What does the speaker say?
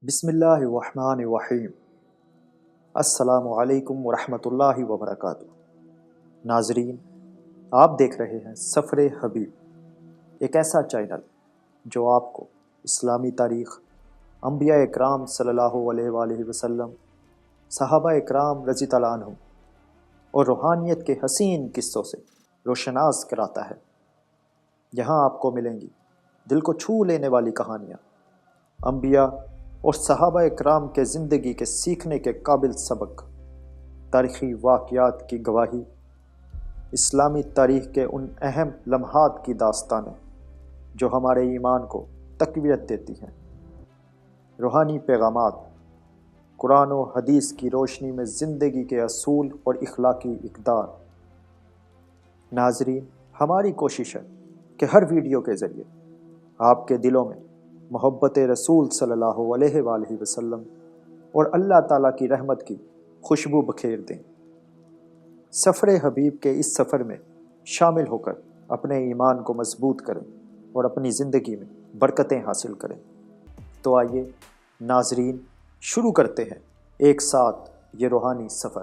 بسم اللہ الرحمن الرحیم۔ السلام علیکم ورحمۃ اللہ وبرکاتہ۔ ناظرین، آپ دیکھ رہے ہیں سفر حبیب، ایک ایسا چینل جو آپ کو اسلامی تاریخ، انبیاء اکرام صلی اللہ علیہ وآلہ وسلم، صحابہ اکرام رضی اللہ عنہم اور روحانیت کے حسین قصوں سے روشناس کراتا ہے۔ یہاں آپ کو ملیں گی دل کو چھو لینے والی کہانیاں، انبیاء اور صحابہ اکرام کے زندگی کے سیکھنے کے قابل سبق، تاریخی واقعات کی گواہی، اسلامی تاریخ کے ان اہم لمحات کی داستانیں جو ہمارے ایمان کو تقویت دیتی ہیں، روحانی پیغامات، قرآن و حدیث کی روشنی میں زندگی کے اصول اور اخلاقی اقدار۔ ناظرین، ہماری کوشش ہے کہ ہر ویڈیو کے ذریعے آپ کے دلوں میں محبت رسول صلی اللہ علیہ وآلہ وسلم اور اللہ تعالیٰ کی رحمت کی خوشبو بکھیر دیں۔ سفر حبیب کے اس سفر میں شامل ہو کر اپنے ایمان کو مضبوط کریں اور اپنی زندگی میں برکتیں حاصل کریں۔ تو آئیے ناظرین، شروع کرتے ہیں ایک ساتھ یہ روحانی سفر۔